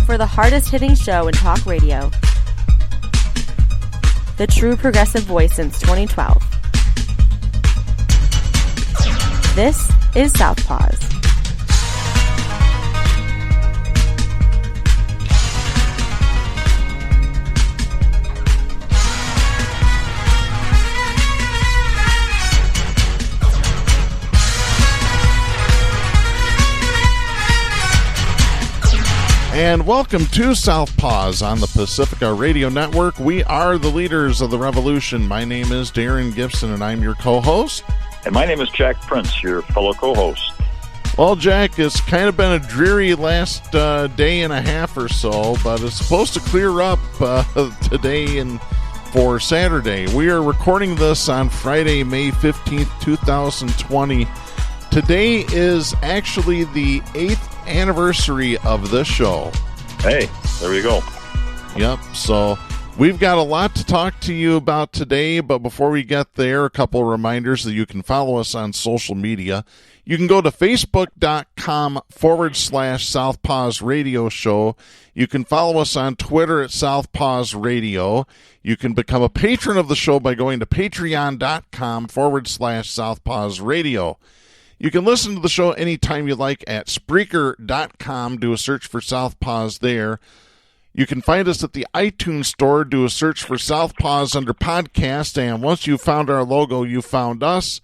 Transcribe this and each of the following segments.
for the hardest-hitting show in talk radio. The true progressive voice since 2012. This is Southpaws. And welcome to Southpaws on the Pacifica Radio Network. We are the leaders of the revolution. My name is Darren Gibson, and I'm your co-host. And my name is Jack Prince, your fellow co-host. Well, Jack, it's kind of been a dreary last day and a half or so, but it's supposed to clear up today and for Saturday. We are recording this on Friday, May 15th, 2020. Today is actually the 8th anniversary of this show. Hey, there we go. Yep, so we've got a lot to talk to you about today, but before we get there, a couple of reminders that you can follow us on social media. You can go to facebook.com/Southpaws Radio Show. You can follow us on Twitter at Southpaws Radio. You can become a patron of the show by going to patreon.com/Southpaws Radio. You can listen to the show anytime you like at Spreaker.com. Do a search for Southpaws there. You can find us at the iTunes Store. Do a search for Southpaws under podcast. And once you've found our logo, you found us.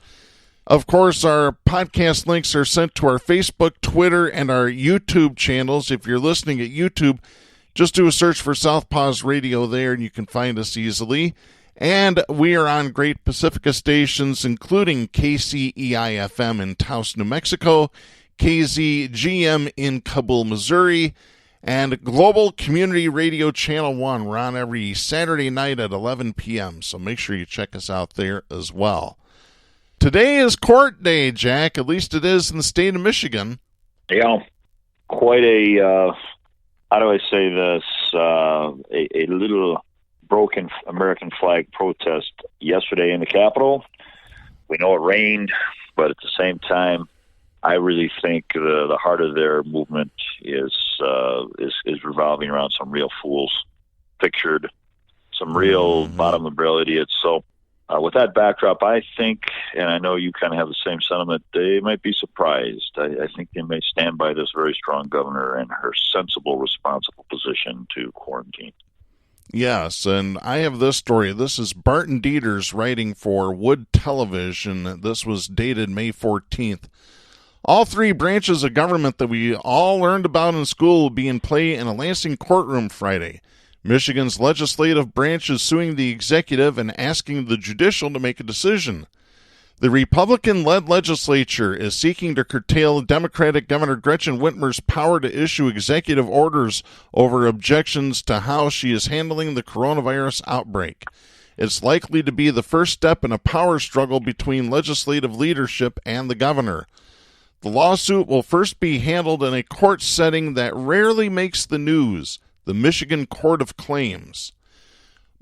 Of course, our podcast links are sent to our Facebook, Twitter, and our YouTube channels. If you're listening at YouTube, just do a search for Southpaws Radio there, and you can find us easily. And we are on great Pacifica stations, including KCEI-FM in Taos, New Mexico, KZGM in Kabul, Missouri, and Global Community Radio Channel 1. We're on every Saturday night at 11 p.m., so make sure you check us out there as well. Today is court day, Jack. At least it is in the state of Michigan. Yeah, quite a, how do I say this, a little broken American flag protest yesterday in the Capitol. We know it rained, but at the same time, I really think the heart of their movement is revolving around some real fools, pictured, some real bottom of the barrel idiots. So with that backdrop, I think, and I know you kind of have the same sentiment, they might be surprised. I think they may stand by this very strong governor and her sensible, responsible position to quarantine. Yes, and I have this story. This is Barton Dieters writing for Wood Television. This was dated May 14th. All three branches of government that we all learned about in school will be in play in a Lansing courtroom Friday. Michigan's legislative branch is suing the executive and asking the judicial to make a decision. The Republican-led legislature is seeking to curtail Democratic Governor Gretchen Whitmer's power to issue executive orders over objections to how she is handling the coronavirus outbreak. It's likely to be the first step in a power struggle between legislative leadership and the governor. The lawsuit will first be handled in a court setting that rarely makes the news, the Michigan Court of Claims.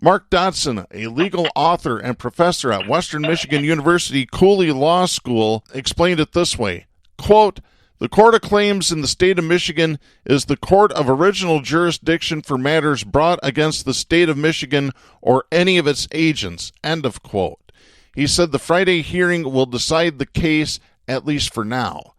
Mark Dodson, a legal author and professor at Western Michigan University Cooley Law School, explained it this way, quote, "The Court of Claims in the state of Michigan is the court of original jurisdiction for matters brought against the state of Michigan or any of its agents," end of quote. He said the Friday hearing will decide the case, at least for now.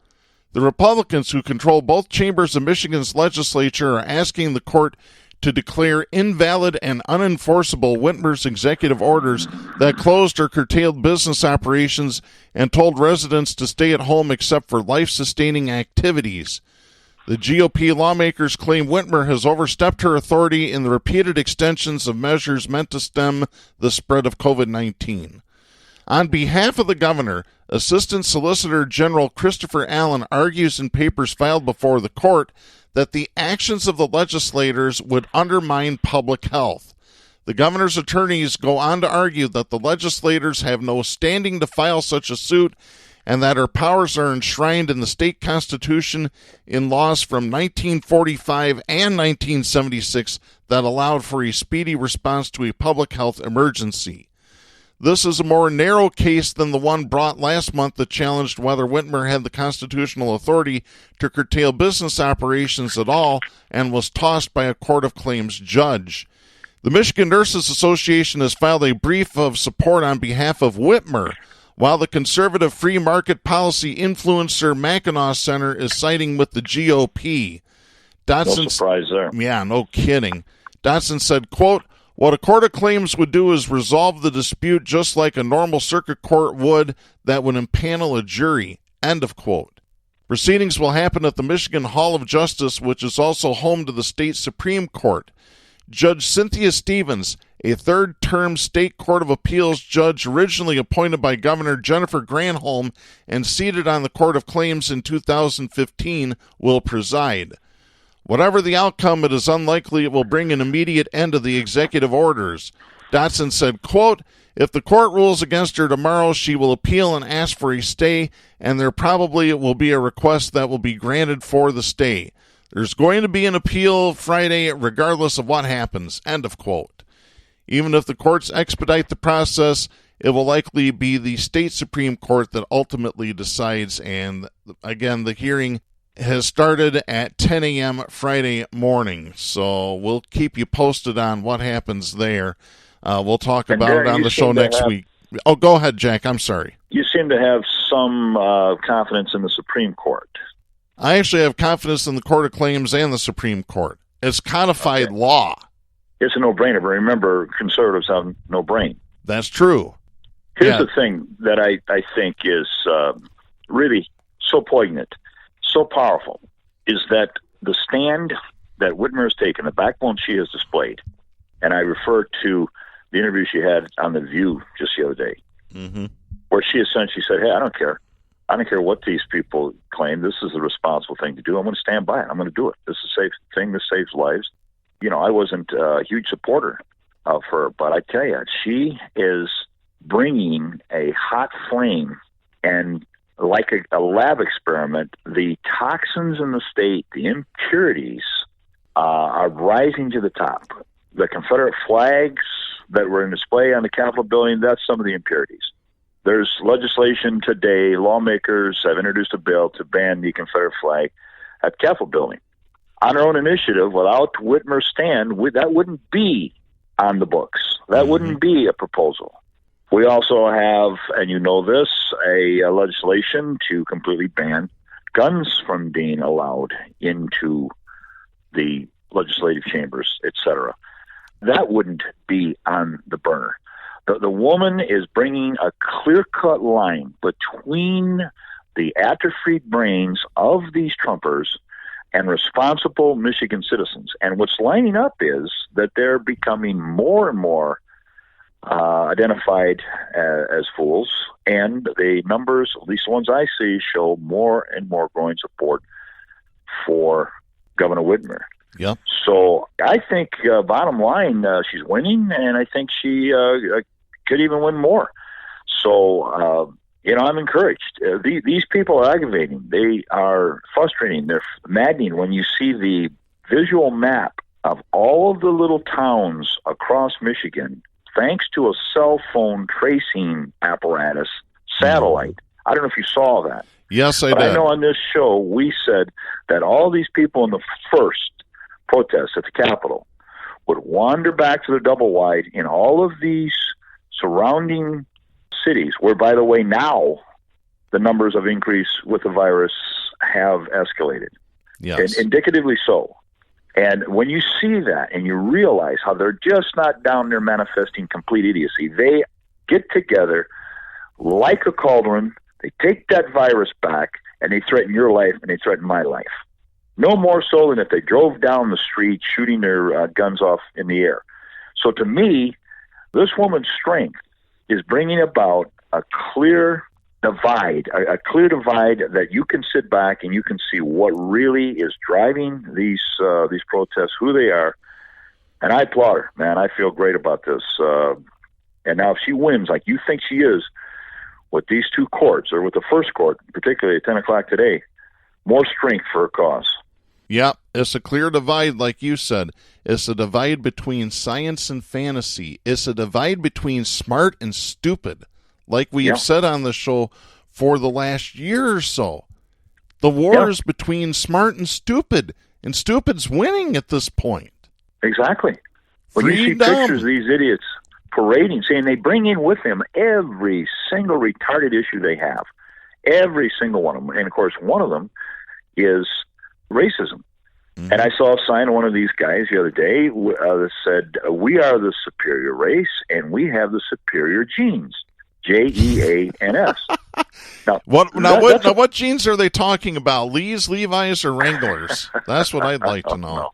The Republicans who control both chambers of Michigan's legislature are asking the court to declare invalid and unenforceable Whitmer's executive orders that closed or curtailed business operations and told residents to stay at home except for life-sustaining activities. The GOP lawmakers claim Whitmer has overstepped her authority in the repeated extensions of measures meant to stem the spread of COVID-19. On behalf of the governor, Assistant Solicitor General Christopher Allen argues in papers filed before the court that the actions of the legislators would undermine public health. The governor's attorneys go on to argue that the legislators have no standing to file such a suit and that her powers are enshrined in the state constitution in laws from 1945 and 1976 that allowed for a speedy response to a public health emergency. This is a more narrow case than the one brought last month that challenged whether Whitmer had the constitutional authority to curtail business operations at all and was tossed by a court of claims judge. The Michigan Nurses Association has filed a brief of support on behalf of Whitmer, while the conservative free market policy influencer Mackinac Center is siding with the GOP. Dotson, no surprise there. Yeah, no kidding. Dotson said, quote, "What a court of claims would do is resolve the dispute just like a normal circuit court would that would impanel a jury," end of quote. Proceedings will happen at the Michigan Hall of Justice, which is also home to the state Supreme Court. Judge Cynthia Stevens, a third-term state court of appeals judge originally appointed by Governor Jennifer Granholm and seated on the Court of Claims in 2015, will preside. Whatever the outcome, it is unlikely it will bring an immediate end to the executive orders. Dotson said, quote, "If the court rules against her tomorrow, she will appeal and ask for a stay, and there probably will be a request that will be granted for the stay. There's going to be an appeal Friday regardless of what happens," end of quote. Even if the courts expedite the process, it will likely be the state Supreme Court that ultimately decides. And again, the hearing has started at 10 a.m. Friday morning. So we'll keep you posted on what happens there. We'll talk about it on the show next week. Oh, go ahead, Jack. I'm sorry. You seem to have some confidence in the Supreme Court. I actually have confidence in the Court of Claims and the Supreme Court. It's codified law. It's a no-brainer, but remember, conservatives have no brain. That's true. Here's the thing that I think is really so poignant, so powerful, is that the stand that Whitmer has taken, the backbone she has displayed, and I refer to the interview she had on The View just the other day, where she essentially said, hey, I don't care. I don't care what these people claim. This is the responsible thing to do. I'm going to stand by it. I'm going to do it. This is a safe thing. This saves lives. You know, I wasn't a huge supporter of her, but I tell you, she is bringing a hot flame, and like a lab experiment, the toxins in the state, the impurities, are rising to the top. The Confederate flags that were in display on the Capitol building, that's some of the impurities. There's legislation today. Lawmakers have introduced a bill to ban the Confederate flag at the Capitol building. On their own initiative, without Whitmer's stand, that wouldn't be on the books. That wouldn't be a proposal. We also have, and you know this, a legislation to completely ban guns from being allowed into the legislative chambers, etc. That wouldn't be on the burner. The woman is bringing a clear-cut line between the atrophied brains of these Trumpers and responsible Michigan citizens. And what's lining up is that they're becoming more and more identified as fools, and the numbers, at least the ones I see, show more and more growing support for Governor Whitmer. Yep. So I think, bottom line, she's winning, and I think she could even win more. So, I'm encouraged. These people are aggravating. They are frustrating. They're maddening when you see the visual map of all of the little towns across Michigan, thanks to a cell phone tracing apparatus, satellite. I don't know if you saw that. Yes, I did. I know on this show we said that all these people in the first protest at the Capitol would wander back to the double wide in all of these surrounding cities, where, by the way, now the numbers of increase with the virus have escalated. Yes. And indicatively so. And when you see that and you realize how they're just not down there manifesting complete idiocy, they get together like a cauldron, they take that virus back, and they threaten your life and they threaten my life. No more so than if they drove down the street shooting their guns off in the air. So to me, this woman's strength is bringing about a clear divide, a clear divide that you can sit back and you can see what really is driving these protests, who they are. And I applaud her, man. I feel great about this. And now if she wins, like you think she is, with these two courts, or with the first court, particularly at 10 o'clock today, more strength for her cause. Yep, it's a clear divide, like you said. It's a divide between science and fantasy. It's a divide between smart and stupid, like we have said on the show for the last year or so. The war is between smart and stupid's winning at this point. Exactly. When you see Freedom. pictures of these idiots parading, saying they bring in with them every single retarded issue they have, every single one of them. And, of course, one of them is racism. Mm-hmm. And I saw a sign of one of these guys the other day that said, "We are the superior race, and we have the superior genes." Jeans. What jeans are they talking about? Lee's, Levi's, or Wranglers? That's what I'd like to know.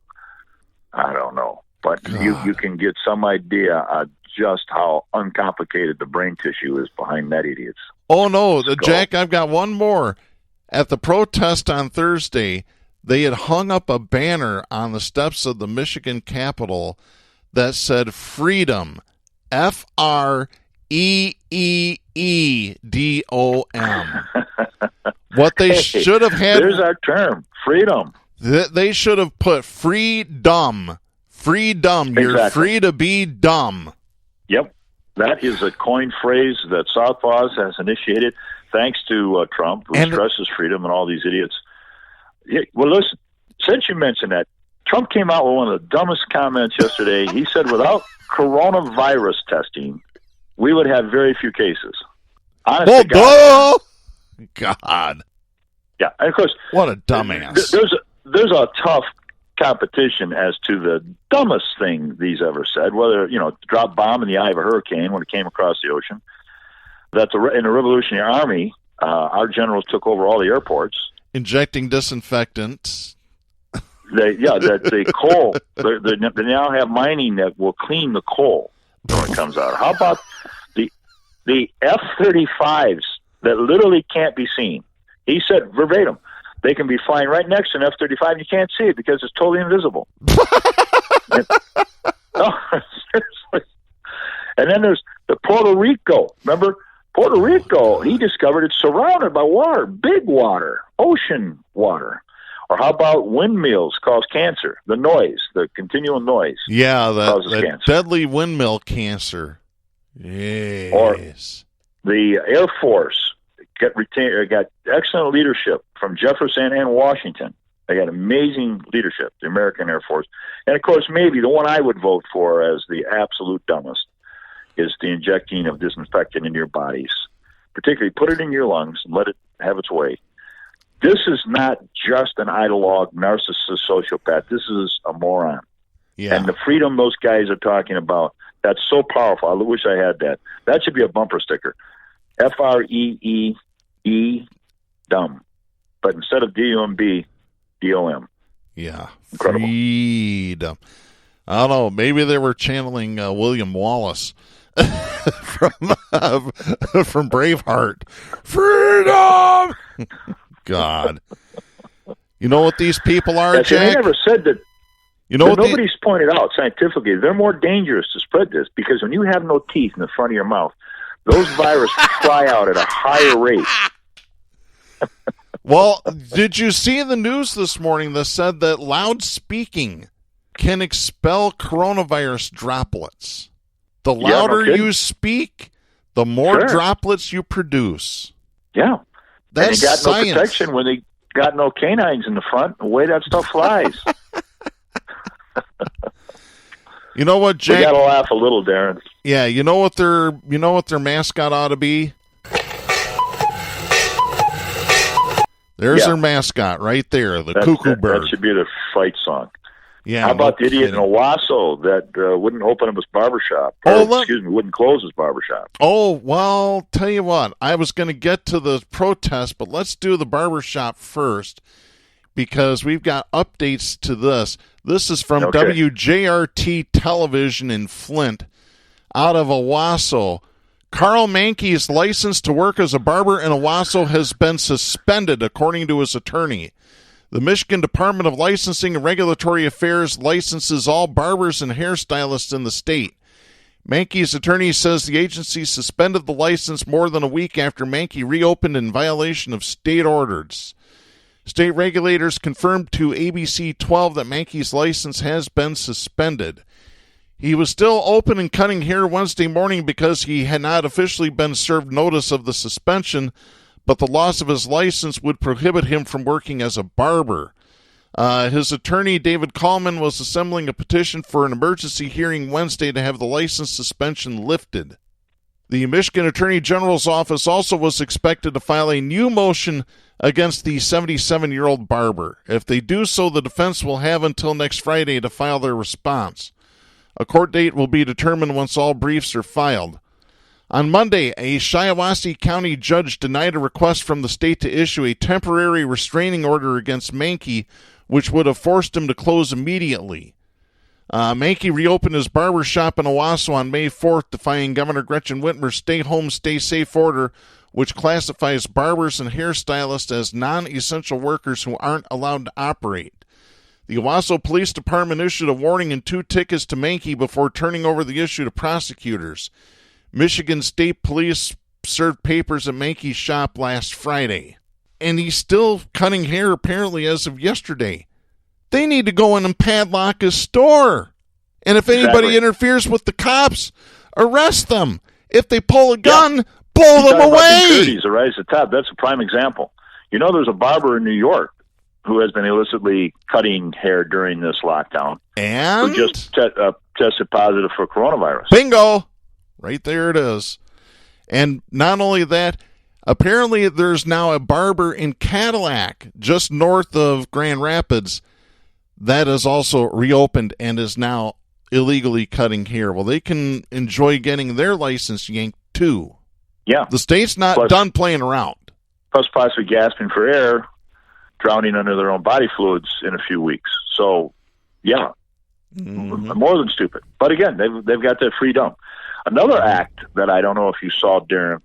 I don't know. But you can get some idea of just how uncomplicated the brain tissue is behind that idiot's. Oh, no, Jack, I've got one more. At the protest on Thursday, they had hung up a banner on the steps of the Michigan Capitol that said freedom, FREEEDOM. What they should have had... There's our term, freedom. They should have put freedom. Freedom. Exactly. You're free to be dumb. Yep. That is a coined phrase that Southpaws has initiated thanks to Trump, who stresses freedom and all these idiots. Yeah, well, listen, since you mentioned that, Trump came out with one of the dumbest comments yesterday. He said without coronavirus testing, we would have very few cases. Honest to God. God. Yeah, and of course, what a dumbass. There's a tough competition as to the dumbest thing these ever said, whether, drop bomb in the eye of a hurricane when it came across the ocean. That in the Revolutionary Army, our generals took over all the airports. Injecting disinfectants. The coal. They now have mining that will clean the coal when it comes out. How about the F-35s that literally can't be seen? He said verbatim, they can be flying right next to an F-35 and you can't see it because it's totally invisible. No, seriously. And then there's the Puerto Rico. Remember, Puerto Rico, he discovered it's surrounded by water, big water, ocean water. Or how about windmills cause cancer? The noise, the continual noise. Yeah, causes that cancer. Deadly windmill cancer. Yes. Or the Air Force got excellent leadership from Jefferson and Washington. They got amazing leadership, the American Air Force. And, of course, maybe the one I would vote for as the absolute dumbest is the injecting of disinfectant into your bodies. Particularly put it in your lungs and let it have its way. This is not just an ideologue, narcissist, sociopath. This is a moron. Yeah. And the freedom those guys are talking about, that's so powerful. I wish I had that. That should be a bumper sticker. FREEE, dumb. But instead of DUMB, DOM. Yeah. Incredible. Freedom. I don't know. Maybe they were channeling William Wallace from Braveheart. Freedom! God. You know what these people are, Jack? They never said that. You know what nobody's pointed out scientifically. They're more dangerous to spread this because when you have no teeth in the front of your mouth, those viruses fly out at a higher rate. Well, did you see the news this morning that said that loud speaking can expel coronavirus droplets? The louder you speak, the more droplets you produce. Yeah. That's and you got science. No protection when they got no canines in the front. The way that stuff flies. You know what, Jake? We got to laugh a little, Darren. Yeah, you know what their mascot ought to be? There's their mascot right there, the cuckoo bird. That should be the fight song. Yeah. How about the idiot in Owasso that wouldn't open up his barbershop? Wouldn't close his barbershop. Oh, well, tell you what. I was going to get to the protest, but let's do the barbershop first because we've got updates to this. This is from WJRT Television in Flint out of Owasso. Carl Mankey's license to work as a barber in Owasso has been suspended, according to his attorney. The Michigan Department of Licensing and Regulatory Affairs licenses all barbers and hairstylists in the state. Mankey's attorney says the agency suspended the license more than a week after Mankey reopened in violation of state orders. State regulators confirmed to ABC 12 that Mankey's license has been suspended. He was still open and cutting hair Wednesday morning because he had not officially been served notice of the suspension, but the loss of his license would prohibit him from working as a barber. His attorney, David Kallman, was assembling a petition for an emergency hearing Wednesday to have the license suspension lifted. The Michigan Attorney General's office also was expected to file a new motion against the 77-year-old barber. If they do so, the defense will have until next Friday to file their response. A court date will be determined once all briefs are filed. On Monday, a Shiawassee County judge denied a request from the state to issue a temporary restraining order against Mankey, which would have forced him to close immediately. Mankey reopened his barber shop in Owasso on May 4th, defying Governor Gretchen Whitmer's Stay Home, Stay Safe order, which classifies barbers and hairstylists as non-essential workers who aren't allowed to operate. The Owasso Police Department issued a warning and 2 tickets to Mankey before turning over the issue to prosecutors. Michigan State Police served papers at Mankey's shop last Friday. And he's still cutting hair apparently as of yesterday. They need to go in and padlock his store. And if anybody interferes with the cops, arrest them. If they pull a gun, blow them away. Right at the top. That's a prime example. You know, there's a barber in New York who has been illicitly cutting hair during this lockdown. And? Who just tested positive for coronavirus. Bingo! Right there it is. And not only that, apparently there's now a barber in Cadillac, just north of Grand Rapids, that is also reopened and is now illegally cutting hair. Well, they can enjoy getting their license yanked, too. Yeah. The state's not done playing around. Plus possibly gasping for air, drowning under their own body fluids in a few weeks. So, yeah, more than stupid. But again, they've got that freedom. Another act that I don't know if you saw, Darren,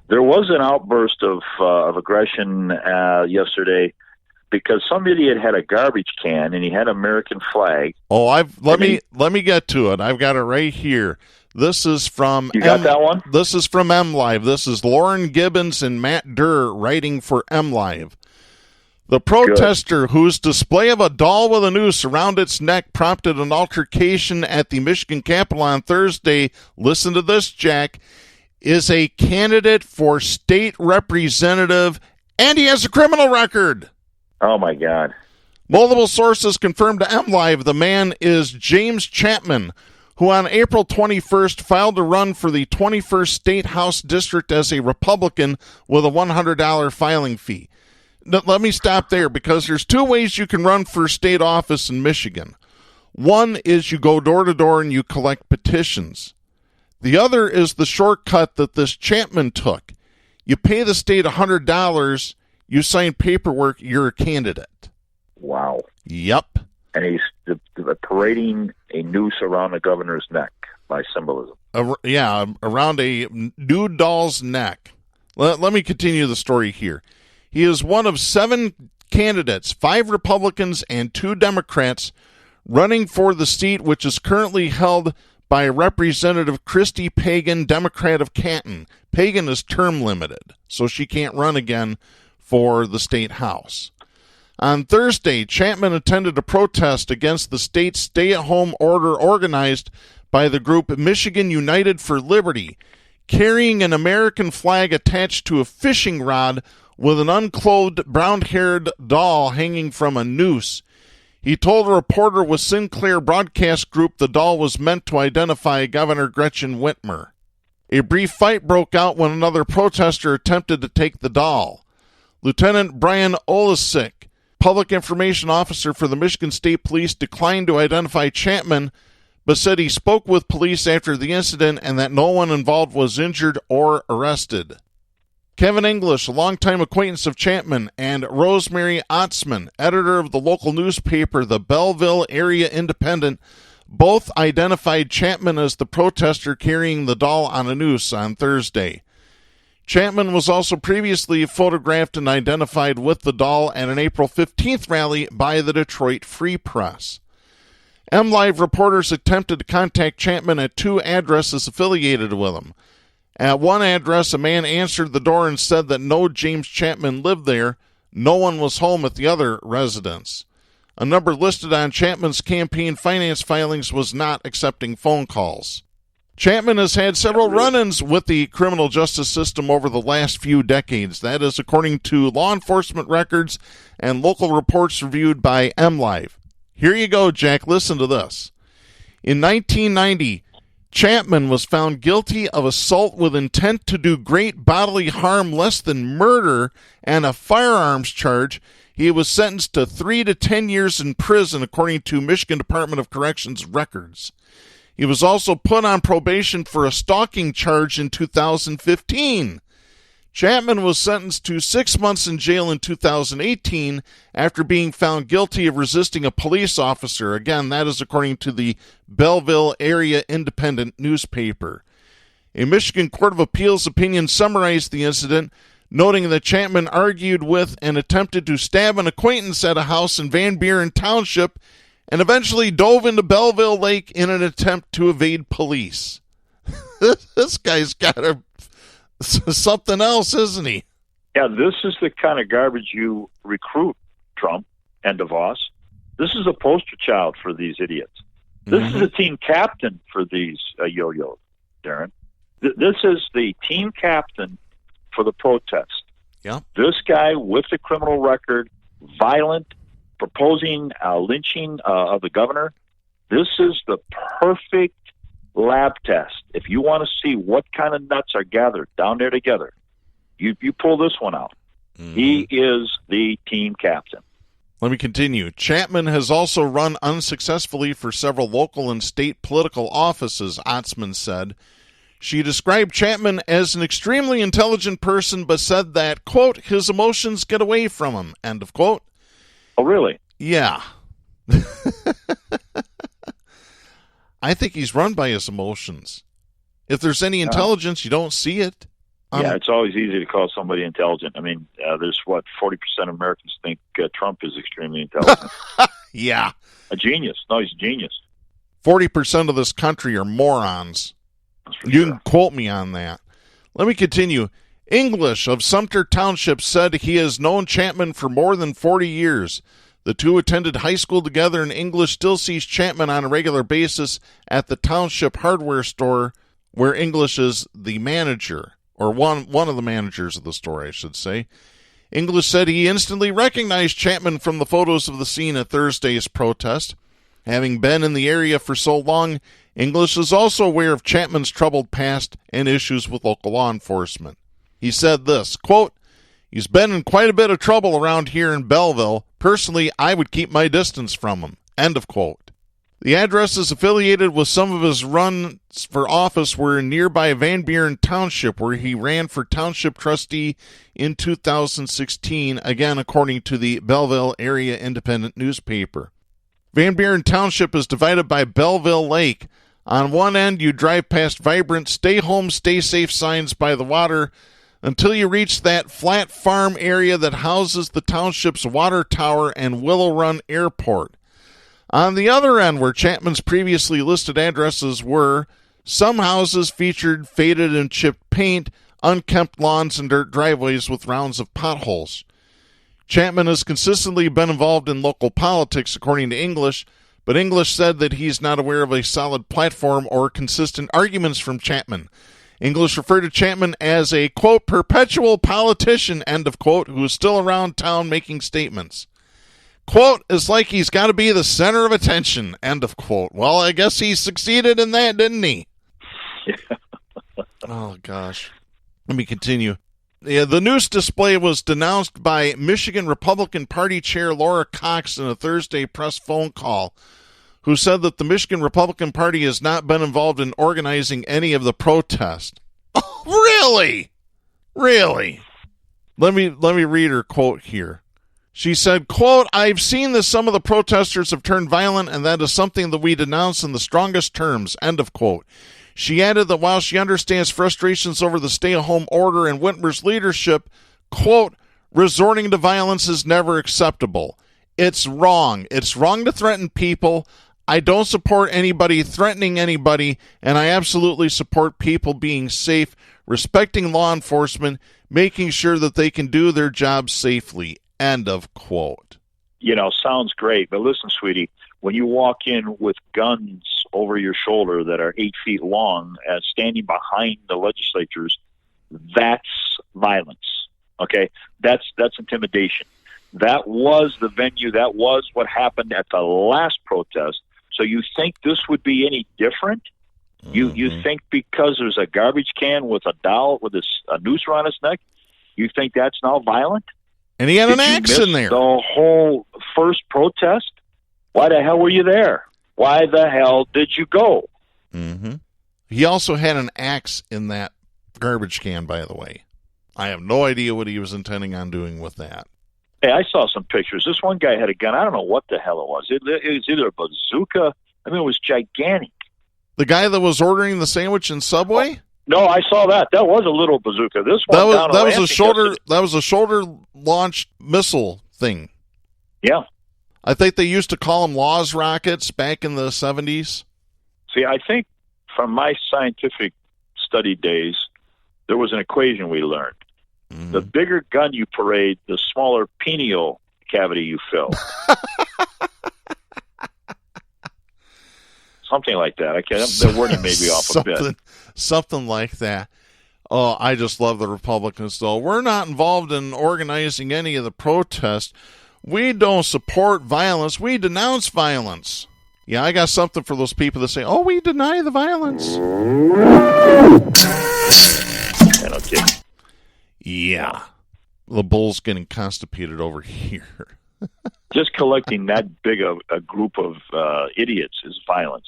there was an outburst of aggression yesterday because some idiot had a garbage can and he had an American flag. Oh, let me get to it. I've got it right here. This is from got that one? This is from MLive. This is Lauren Gibbons and Matt Durr writing for MLive. The protester, whose display of a doll with a noose around its neck prompted an altercation at the Michigan Capitol on Thursday, listen to this, Jack, is a candidate for state representative, and he has a criminal record. Oh, my God. Multiple sources confirmed to MLive the man is James Chapman, who on April 21st filed to run for the 21st State House District as a Republican with a $100 filing fee. Let me stop there because there's 2 ways you can run for state office in Michigan. One is you go door to door and you collect petitions. The other is the shortcut that this Chapman took. You pay the state $100, you sign paperwork, you're a candidate. Wow. Yep. And he's parading a noose around the governor's neck by symbolism. Around a nude doll's neck. Let me continue the story here. He is one of 7 candidates, 5 Republicans and 2 Democrats, running for the seat which is currently held by Representative Christy Pagan, Democrat of Canton. Pagan is term limited, so she can't run again for the state house. On Thursday, Chapman attended a protest against the state's stay-at-home order organized by the group Michigan United for Liberty, carrying an American flag attached to a fishing rod with an unclothed, brown-haired doll hanging from a noose. He told a reporter with Sinclair Broadcast Group the doll was meant to identify Governor Gretchen Whitmer. A brief fight broke out when another protester attempted to take the doll. Lieutenant Brian Olesick, public information officer for the Michigan State Police, declined to identify Chapman, but said he spoke with police after the incident and that no one involved was injured or arrested. Kevin English, a longtime acquaintance of Chapman, and Rosemary Otzman, editor of the local newspaper, the Belleville Area Independent, both identified Chapman as the protester carrying the doll on a noose on Thursday. Chapman was also previously photographed and identified with the doll at an April 15th rally by the Detroit Free Press. MLive reporters attempted to contact Chapman at 2 addresses affiliated with him. At one address, a man answered the door and said that no James Chapman lived there, No one was home at the other residence. A number listed on Chapman's campaign finance filings was not accepting phone calls. Chapman has had several run-ins with the criminal justice system over the last few decades. That is according to law enforcement records and local reports reviewed by MLive. Here you go, Jack. Listen to this. In 1990, Chapman was found guilty of assault with intent to do great bodily harm less than murder and a firearms charge. He was sentenced to 3 to 10 years in prison, according to Michigan Department of Corrections records. He was also put on probation for a stalking charge in 2015. Chapman was sentenced to 6 months in jail in 2018 after being found guilty of resisting a police officer. Again, that is according to the Belleville Area Independent newspaper. A Michigan Court of Appeals opinion summarized the incident, noting that Chapman argued with and attempted to stab an acquaintance at a house in Van Buren Township and eventually dove into Belleville Lake in an attempt to evade police. This guy's got something else, isn't he? Yeah, this is the kind of garbage you recruit, Trump and DeVos. This is a poster child for these idiots. This is a team captain for these yo-yos, Darren. This is the team captain for the protest. Yeah. This guy with the criminal record, violent, proposing lynching of the governor. This is the perfect lab test. If you want to see what kind of nuts are gathered down there together, you pull this one out. He is the team captain. Let me continue. Chapman has also run unsuccessfully for several local and state political offices, Otzman said. She described Chapman as an extremely intelligent person, but said that, quote, his emotions get away from him, end of quote. Oh, really? Yeah. I think he's run by his emotions. If there's any intelligence, you don't see it. Yeah, it's always easy to call somebody intelligent. I mean, there's 40% of Americans think Trump is extremely intelligent. Yeah. A genius. No, he's a genius. 40% of this country are morons. You can quote me on that. Let me continue. English of Sumter Township said he has known Chapman for more than 40 years. The two attended high school together, and English still sees Chapman on a regular basis at the township hardware store where English is the manager, or one of the managers of the store, I should say. English said he instantly recognized Chapman from the photos of the scene at Thursday's protest. Having been in the area for so long, English is also aware of Chapman's troubled past and issues with local law enforcement. He said this, quote, he's been in quite a bit of trouble around here in Belleville. Personally, I would keep my distance from him, end of quote. The addresses affiliated with some of his runs for office were in nearby Van Buren Township, where he ran for township trustee in 2016, again according to the Belleville Area Independent newspaper. Van Buren Township is divided by Belleville Lake. On one end, you drive past vibrant stay home, stay safe signs by the water until you reach that flat farm area that houses the township's water tower and Willow Run Airport. On the other end, where Chapman's previously listed addresses were, some houses featured faded and chipped paint, unkempt lawns, and dirt driveways with rounds of potholes. Chapman has consistently been involved in local politics, according to English, but English said that he's not aware of a solid platform or consistent arguments from Chapman. English referred to Chapman as a, quote, perpetual politician, end of quote, who is still around town making statements. Quote, it's like he's got to be the center of attention, end of quote. Well, I guess he succeeded in that, didn't he? Oh, gosh. Let me continue. Yeah, the noose display was denounced by Michigan Republican Party Chair Laura Cox in a Thursday press phone call, who said that the Michigan Republican Party has not been involved in organizing any of the protest. Oh, really? Really? Let me read her quote here. She said, quote, I've seen that some of the protesters have turned violent, and that is something that we denounce in the strongest terms, end of quote. She added that while she understands frustrations over the stay-at-home order and Whitmer's leadership, quote, resorting to violence is never acceptable. It's wrong. It's wrong to threaten people. I don't support anybody threatening anybody, and I absolutely support people being safe, respecting law enforcement, making sure that they can do their jobs safely, End of quote. Sounds great, but listen, sweetie, when you walk in with guns over your shoulder that are 8 feet long, standing behind the legislatures, that's violence. Okay, that's intimidation. That was the venue. That was what happened at the last protest. So you think this would be any different? You think because there's a garbage can with a doll with a noose around its neck, you think that's now violent? And he had an axe in there. The whole first protest? Why the hell were you there? Why the hell did you go? Mm-hmm. He also had an axe in that garbage can, by the way. I have no idea what he was intending on doing with that. Hey, I saw some pictures. This one guy had a gun. I don't know what the hell it was. It was either a bazooka. I mean, it was gigantic. The guy that was ordering the sandwich in Subway? No, I saw that. That was a little bazooka. This one that was a shoulder launched missile thing. Yeah. I think they used to call them Laws rockets back in the 70s. See, I think from my scientific study days, there was an equation we learned. Mm-hmm. The bigger gun you parade, the smaller pineal cavity you fill. Something like that. The wording may be off a bit. Something like that. Oh, I just love the Republicans, though. We're not involved in organizing any of the protests. We don't support violence. We denounce violence. Yeah, I got something for those people that say, oh, we deny the violence. Yeah. The bull's getting constipated over here. Just collecting that big a group of idiots is violence.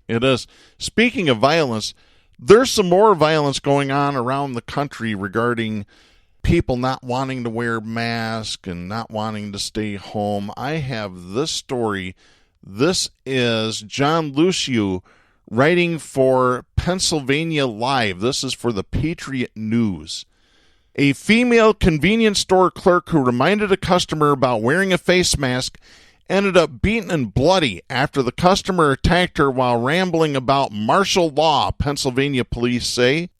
It is. Speaking of violence, there's some more violence going on around the country regarding people not wanting to wear masks and not wanting to stay home. I have this story. This is John Luciu writing for Pennsylvania Live. This is for the Patriot News. A female convenience store clerk who reminded a customer about wearing a face mask ended up beaten and bloody after the customer attacked her while rambling about martial law, Pennsylvania police say.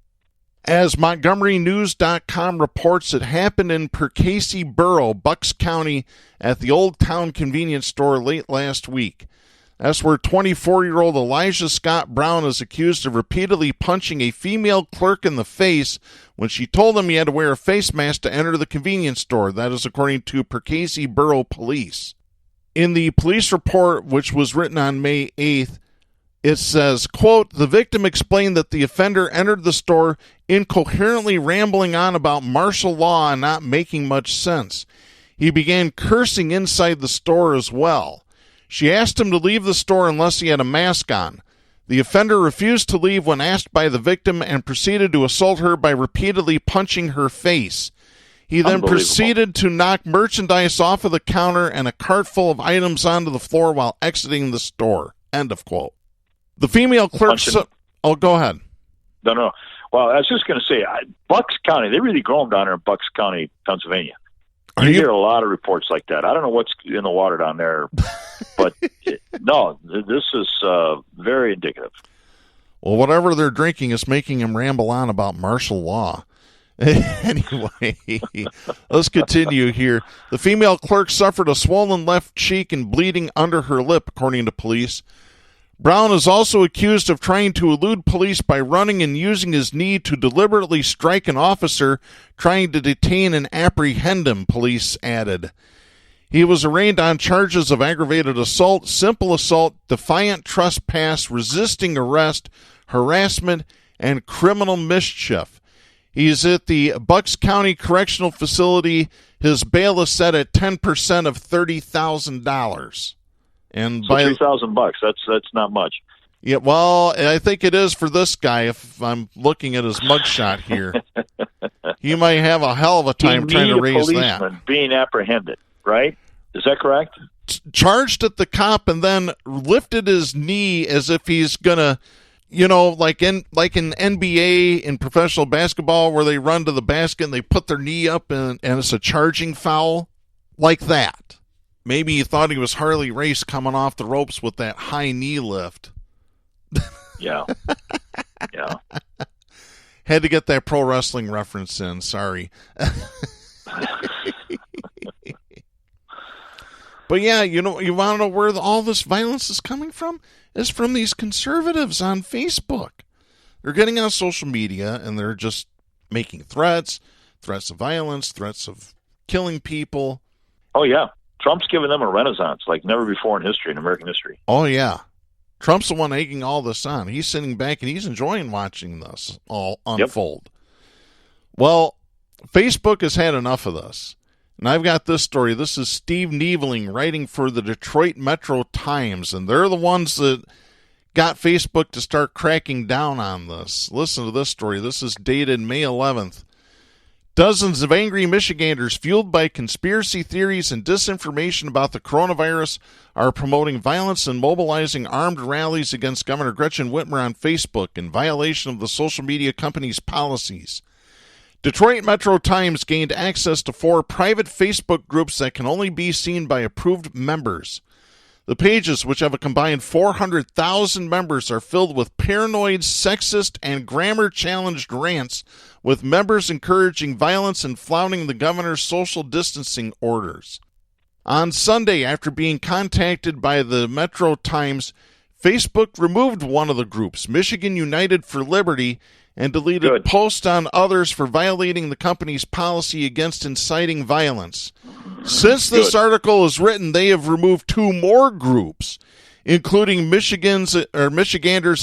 As MontgomeryNews.com reports, it happened in Percasey Borough, Bucks County, at the Old Town convenience store late last week. That's where 24-year-old Elijah Scott Brown is accused of repeatedly punching a female clerk in the face when she told him he had to wear a face mask to enter the convenience store. That is according to Percasey Borough Police. In the police report, which was written on May 8th, it says, quote, the victim explained that the offender entered the store incoherently rambling on about martial law and not making much sense. He began cursing inside the store as well. She asked him to leave the store unless he had a mask on. The offender refused to leave when asked by the victim and proceeded to assault her by repeatedly punching her face. He then proceeded to knock merchandise off of the counter and a cart full of items onto the floor while exiting the store. End of quote. The female clerk... go ahead. No. Well, I was just going to say, Bucks County, they really grow them down there in Bucks County, Pennsylvania. You hear a lot of reports like that. I don't know what's in the water down there, but no, this is very indicative. Well, whatever they're drinking is making them ramble on about martial law. Anyway, let's continue here. The female clerk suffered a swollen left cheek and bleeding under her lip, according to police. Brown is also accused of trying to elude police by running and using his knee to deliberately strike an officer trying to detain and apprehend him, police added. He was arraigned on charges of aggravated assault, simple assault, defiant trespass, resisting arrest, harassment, and criminal mischief. He's at the Bucks County Correctional Facility. His bail is set at 10% of $30,000. And so $3,000. That's not much. Yeah, well, I think it is for this guy. If I'm looking at his mugshot here, he might have a hell of a time trying to raise that. Being apprehended, right? Is that correct? Charged at the cop and then lifted his knee as if he's gonna, like in NBA in professional basketball where they run to the basket and they put their knee up and it's a charging foul, like that. Maybe he thought he was Harley Race coming off the ropes with that high knee lift. Yeah. Yeah. Had to get that pro wrestling reference in. Sorry. But yeah, you want to know where all this violence is coming from? It's from these conservatives on Facebook. They're getting on social media and they're just making threats of violence, threats of killing people. Oh, yeah. Trump's giving them a renaissance like never before in American history. Oh, yeah. Trump's the one egging all this on. He's sitting back and he's enjoying watching this all unfold. Yep. Well, Facebook has had enough of this. And I've got this story. This is Steve Nieveling writing for the Detroit Metro Times, and they're the ones that got Facebook to start cracking down on this. Listen to this story. This is dated May 11th. Dozens of angry Michiganders, fueled by conspiracy theories and disinformation about the coronavirus, are promoting violence and mobilizing armed rallies against Governor Gretchen Whitmer on Facebook in violation of the social media company's policies. Detroit Metro Times gained access to 4 private Facebook groups that can only be seen by approved members. The pages, which have a combined 400,000 members, are filled with paranoid, sexist, and grammar-challenged rants, with members encouraging violence and flouting the governor's social distancing orders. On Sunday, after being contacted by the Metro Times, Facebook removed one of the groups, Michigan United for Liberty, and deleted posts on others for violating the company's policy against inciting violence. Since this article is written, they have removed 2 more groups, including Michiganders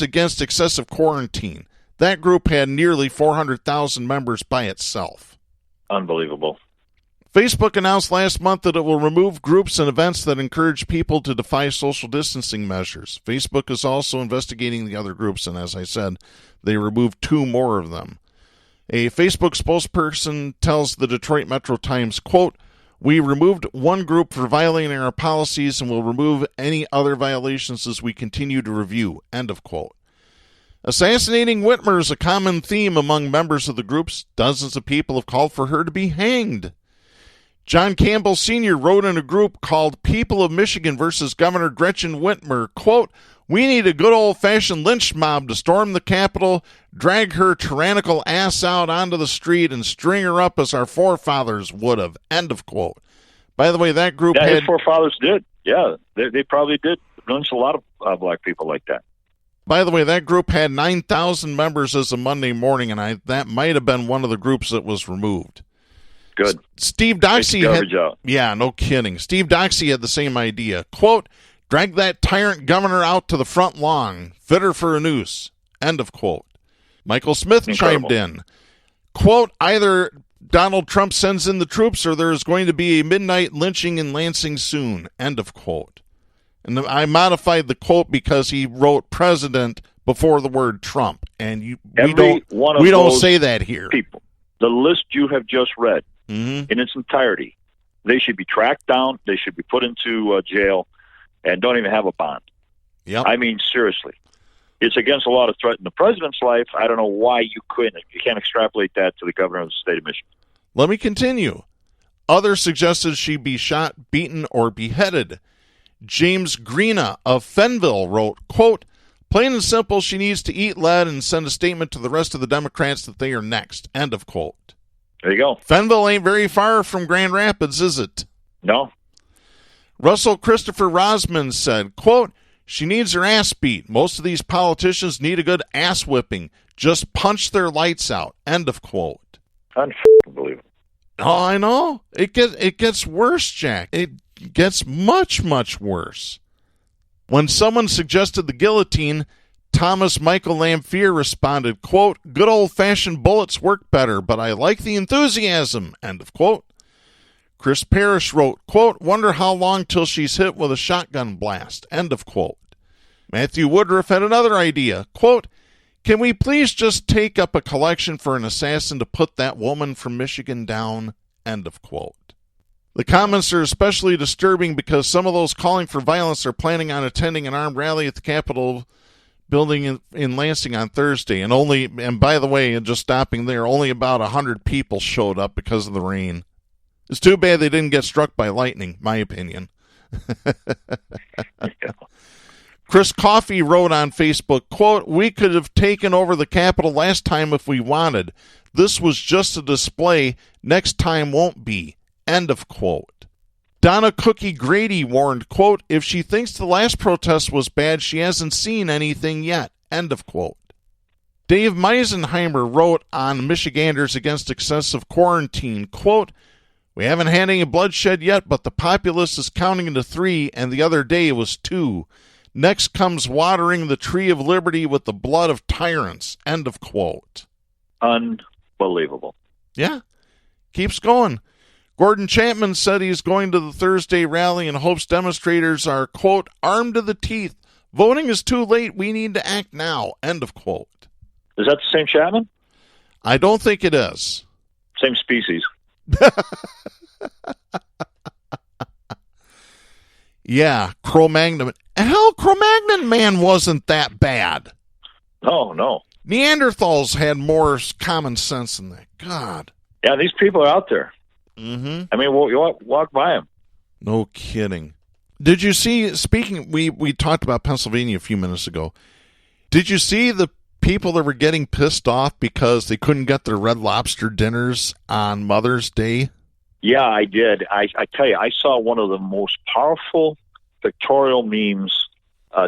Against Excessive Quarantine. That group had nearly 400,000 members by itself. Unbelievable. Facebook announced last month that it will remove groups and events that encourage people to defy social distancing measures. Facebook is also investigating the other groups, and as I said, they removed 2 more of them. A Facebook spokesperson tells the Detroit Metro Times, quote, "We removed one group for violating our policies and will remove any other violations as we continue to review," end of quote. Assassinating Whitmer is a common theme among members of the groups. Dozens of people have called for her to be hanged. John Campbell Sr. wrote in a group called People of Michigan versus Governor Gretchen Whitmer, quote, "We need a good old-fashioned lynch mob to storm the Capitol, drag her tyrannical ass out onto the street, and string her up as our forefathers would have," end of quote. By the way, that group his forefathers did. Yeah, they probably did lynch a lot of black people like that. By the way, that group had 9,000 members as of Monday morning, and that might have been one of the groups that was removed. Good. Steve Doxey yeah, no kidding. Steve Doxey had the same idea. Quote, "Drag that tyrant governor out to the front lawn. Fit her for a noose." End of quote. Michael Smith chimed in. Quote, "Either Donald Trump sends in the troops or there is going to be a midnight lynching in Lansing soon." End of quote. And I modified the quote because he wrote president before the word Trump. And we don't say that here. People, the list you have just read, in its entirety, they should be tracked down, they should be put into jail, and don't even have a bond. Yep. I mean, seriously. It's against a lot of threat in the president's life. I don't know why you couldn't. You can't extrapolate that to the governor of the state of Michigan. Let me continue. Others suggested she be shot, beaten, or beheaded. James Greena of Fenville wrote, quote, "Plain and simple, she needs to eat lead and send a statement to the rest of the Democrats that they are next." End of quote. There you go. Fenville ain't very far from Grand Rapids, is it? No. Russell Christopher Rosman said, quote, "She needs her ass beat. Most of these politicians need a good ass whipping. Just punch their lights out." End of quote. Unbelievable. Oh, I know. It gets worse, Jack. It gets much, much worse. When someone suggested the guillotine, Thomas Michael Lamphere responded, quote, "Good old-fashioned bullets work better, but I like the enthusiasm." End of quote. Chris Parrish wrote, quote, "Wonder how long till she's hit with a shotgun blast." End of quote. Matthew Woodruff had another idea, quote, "Can we please just take up a collection for an assassin to put that woman from Michigan down?" End of quote. The comments are especially disturbing because some of those calling for violence are planning on attending an armed rally at the Capitol building in Lansing on Thursday. And by the way, just stopping there, only about 100 people showed up because of the rain. It's too bad they didn't get struck by lightning, my opinion. Chris Coffey wrote on Facebook, quote, "We could have taken over the Capitol last time if we wanted. This was just a display. Next time won't be." End of quote. Donna Cookie Grady warned, quote, if she thinks the last protest was bad, she hasn't seen anything yet, end of quote. Dave Meisenheimer wrote on Michiganders Against Excessive Quarantine, quote, we haven't had any bloodshed yet, but the populace is counting to 3, and the other day it was 2. Next comes watering the tree of liberty with the blood of tyrants, end of quote. Unbelievable. Yeah, keeps going. Gordon Chapman said he's going to the Thursday rally and hopes demonstrators are, quote, armed to the teeth. Voting is too late. We need to act now, end of quote. Is that the same Chapman? I don't think it is. Same species. Yeah, Cro-Magnon. Hell, Cro-Magnon man wasn't that bad. No. Neanderthals had more common sense than that. God. Yeah, these people are out there. Mm-hmm. I mean, you walk by them. No kidding. Did you see, speaking, we talked about Pennsylvania a few minutes ago. Did you see the people that were getting pissed off because they couldn't get their Red Lobster dinners on Mother's Day? Yeah, I did. I tell you, I saw one of the most powerful pictorial memes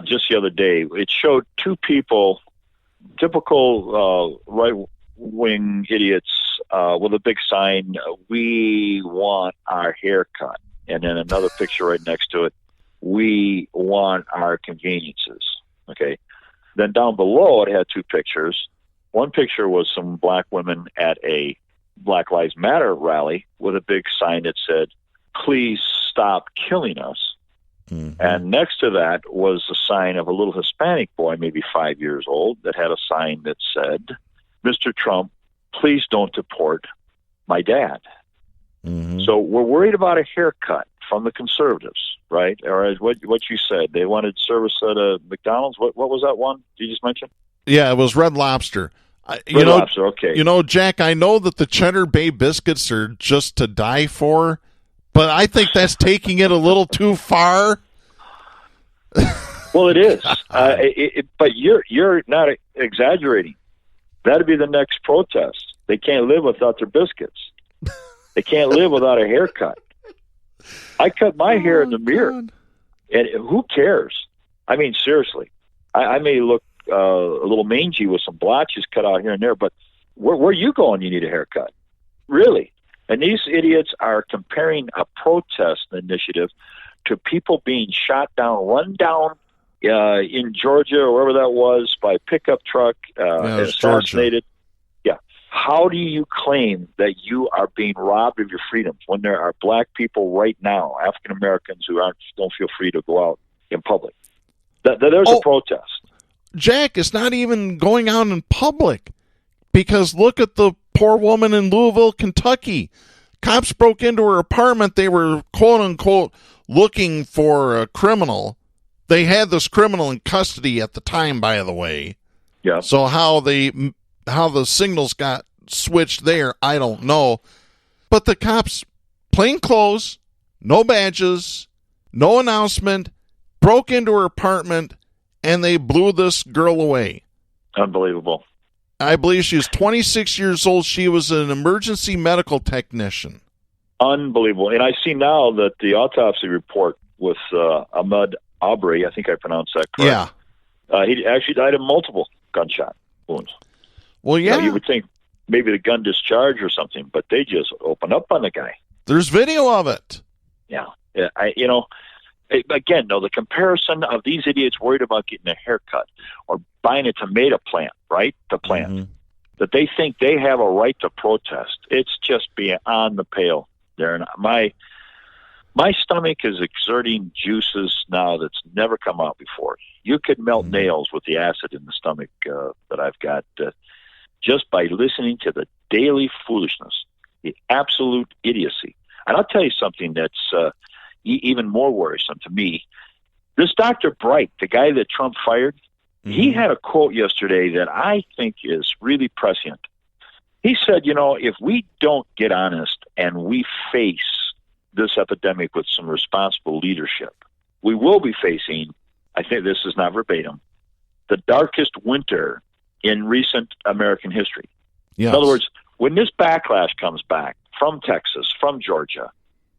just the other day. It showed two people, typical right-wing idiots, with a big sign, we want our haircut. And then another picture right next to it, we want our conveniences. Okay. Then down below, it had two pictures. One picture was some black women at a Black Lives Matter rally with a big sign that said, please stop killing us. Mm-hmm. And next to that was a sign of a little Hispanic boy, maybe 5 years old, that had a sign that said, Mr. Trump, please don't deport my dad. Mm-hmm. So we're worried about a haircut from the conservatives, right? Or as what you said, they wanted service at a McDonald's. What was that one you just mentioned? Yeah, it was Red Lobster. Lobster, okay. You know, Jack, I know that the Cheddar Bay biscuits are just to die for, but I think that's taking it a little too far. Well, it is. But you're not exaggerating. That'd be the next protest. They can't live without their biscuits. They can't live without a haircut. I cut my hair in the mirror, and who cares? I mean, seriously. I may look a little mangy with some blotches cut out here and there, but where are you going? You need a haircut. Really? And these idiots are comparing a protest initiative to people being shot down, run down in Georgia or wherever that was by a pickup truck, and assassinated. Georgia. Yeah. How do you claim that you are being robbed of your freedoms when there are black people right now, African Americans, who don't feel free to go out in public? There's a protest. Jack, it's not even going out in public, because look at the poor woman in Louisville, Kentucky. Cops broke into her apartment. They were, quote unquote, looking for a criminal. They had this criminal in custody at the time, by the way. Yeah. So how the signals got switched there, I don't know. But the cops, plain clothes, no badges, no announcement, broke into her apartment, and they blew this girl away. Unbelievable. I believe she was 26 years old. She was an emergency medical technician. Unbelievable. And I see now that the autopsy report with Ahmaud Arbery, I think I pronounced that correct. Yeah. He actually died of multiple gunshot wounds. Well, yeah. You would think maybe the gun discharged or something, but they just opened up on the guy. There's video of it. Yeah. Again, the comparison of these idiots worried about getting a haircut or buying a tomato plant, right? The plant. Mm-hmm. That they think they have a right to protest. It's just beyond the pale, Darren. My stomach is exerting juices now that's never come out before. You could melt nails with the acid in the stomach that I've got just by listening to the daily foolishness, the absolute idiocy. And I'll tell you something that's even more worrisome to me. This Dr. Bright, the guy that Trump fired, he had a quote yesterday that I think is really prescient. He said, if we don't get honest and we face this epidemic with some responsible leadership, we will be facing, I think this is not verbatim, the darkest winter in recent American history. Yes. In other words, when this backlash comes back from Texas, from Georgia,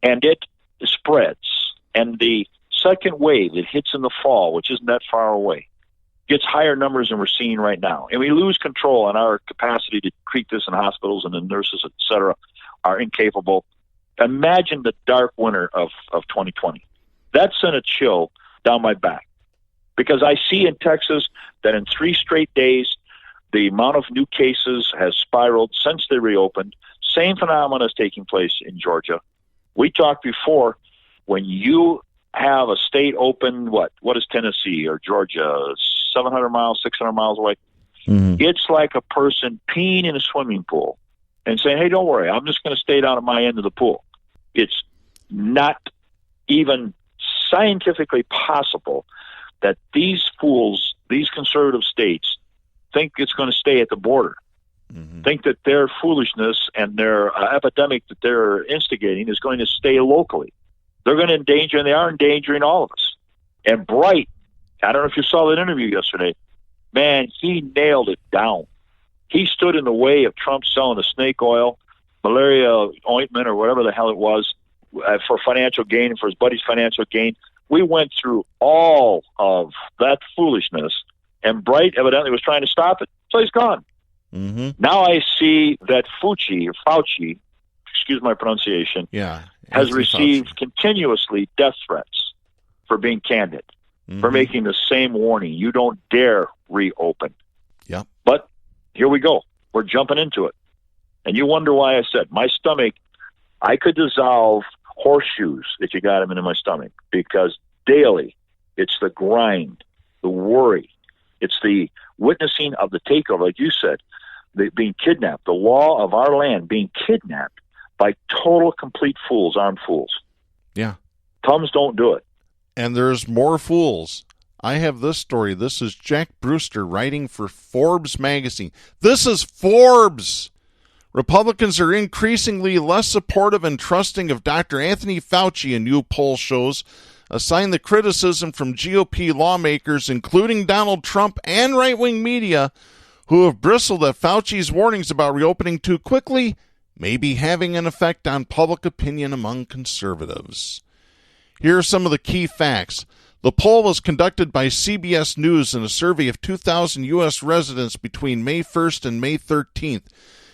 and it spreads and the second wave that hits in the fall, which isn't that far away, gets higher numbers than we're seeing right now, and we lose control on our capacity to treat this in hospitals, and the nurses, et cetera, are incapable. Imagine the dark winter of 2020. That sent a chill down my back, because I see in Texas that in 3 straight days, the amount of new cases has spiraled since they reopened. Same phenomenon is taking place in Georgia. We talked before, when you have a state open, what is Tennessee or Georgia, 700 miles, 600 miles away? Mm-hmm. It's like a person peeing in a swimming pool and saying, hey, don't worry, I'm just going to stay down at my end of the pool. It's not even scientifically possible that these fools, these conservative states, think it's going to stay at the border. Mm-hmm. Think that their foolishness and their epidemic that they're instigating is going to stay locally. They're going to endanger, and they are endangering all of us. And Bright, I don't know if you saw that interview yesterday, man, he nailed it down. He stood in the way of Trump selling the snake oil, malaria ointment, or whatever the hell it was, for financial gain, for his buddy's financial gain. We went through all of that foolishness, and Bright evidently was trying to stop it. So he's gone. Mm-hmm. Now I see that Fauci, excuse my pronunciation, has received continuously death threats for being candid, for making the same warning. You don't dare reopen. Yeah. But here we go. We're jumping into it. And you wonder why I said my stomach, I could dissolve horseshoes if you got them into my stomach, because daily it's the grind, the worry. It's the witnessing of the takeover, like you said, being kidnapped, the law of our land being kidnapped by total, complete fools, armed fools. Yeah. Tums don't do it. And there's more fools. I have this story. This is Jack Brewster writing for Forbes magazine. This is Forbes. Republicans are increasingly less supportive and trusting of Dr. Anthony Fauci, a new poll shows, assign the criticism from GOP lawmakers, including Donald Trump and right-wing media, who have bristled at Fauci's warnings about reopening too quickly, may be having an effect on public opinion among conservatives. Here are some of the key facts. The poll was conducted by CBS News in a survey of 2,000 U.S. residents between May 1st and May 13th.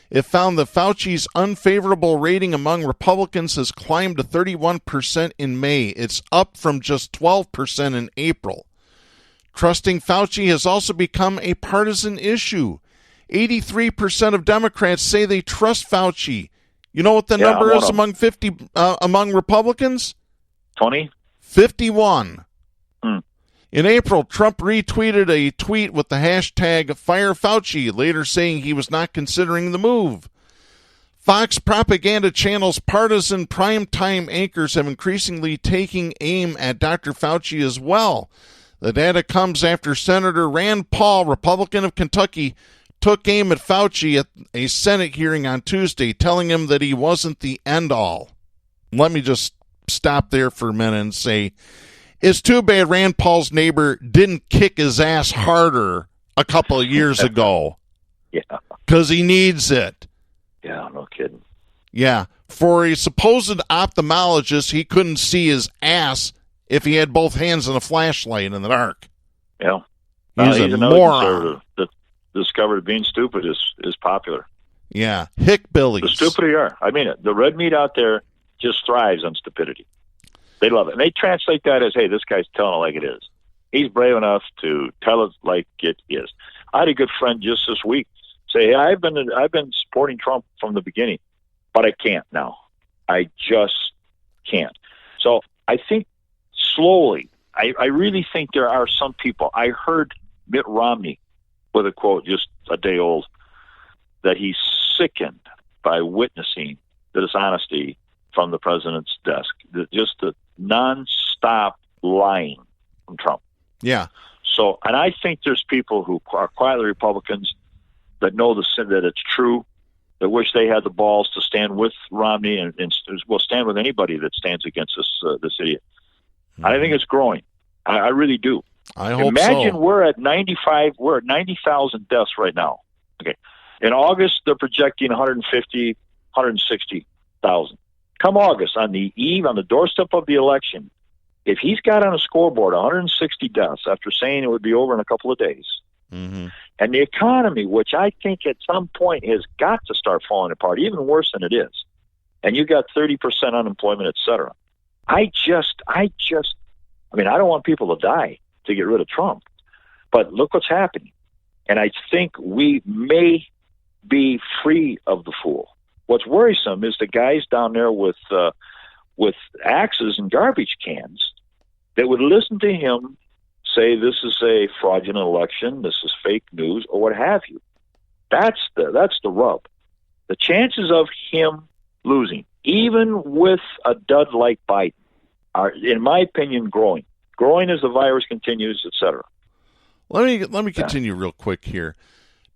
It found that Fauci's unfavorable rating among Republicans has climbed to 31% in May. It's up from just 12% in April. Trusting Fauci has also become a partisan issue. 83% of Democrats say they trust Fauci. You know what the number is among Republicans? 20? 51. In April, Trump retweeted a tweet with the hashtag Fire Fauci, later saying he was not considering the move. Fox propaganda channels' partisan primetime anchors have increasingly taken aim at Dr. Fauci as well. The data comes after Senator Rand Paul, Republican of Kentucky, took aim at Fauci at a Senate hearing on Tuesday, telling him that he wasn't the end-all. Let me just stop there for a minute and say, it's too bad Rand Paul's neighbor didn't kick his ass harder a couple of years ago. Yeah. Because he needs it. Yeah, no kidding. Yeah. For a supposed ophthalmologist, he couldn't see his ass if he had both hands and a flashlight in the dark. Yeah. He's a moron. That discovered being stupid is popular. Yeah. Hickbillies. The stupider you are. I mean it. The red meat out there just thrives on stupidity. They love it. And they translate that as, hey, this guy's telling it like it is. He's brave enough to tell it like it is. I had a good friend just this week say, hey, I've been supporting Trump from the beginning, but I can't now. I just can't. So I think slowly, I really think there are some people. I heard Mitt Romney with a quote just a day old that he's sickened by witnessing the dishonesty from the president's desk, just the nonstop lying from Trump. Yeah. So, and I think there's people who are quietly Republicans that know that it's true, that wish they had the balls to stand with Romney and will stand with anybody that stands against this idiot. Mm-hmm. I think it's growing. I really do. I hope Imagine so. We're at 90,000 deaths right now. Okay. In August, they're projecting 150, 160,000. come August, on the doorstep of the election, if he's got on a scoreboard 160 deaths after saying it would be over in a couple of days, and the economy, which I think at some point has got to start falling apart, even worse than it is, and you got 30% unemployment, et cetera. I don't want people to die to get rid of Trump, but look what's happening. And I think we may be free of the fool. What's worrisome is the guys down there with axes and garbage cans that would listen to him say this is a fraudulent election, this is fake news, or what have you. That's the rub. The chances of him losing, even with a dud like Biden, are, in my opinion, growing as the virus continues, etc. Let me continue real quick here.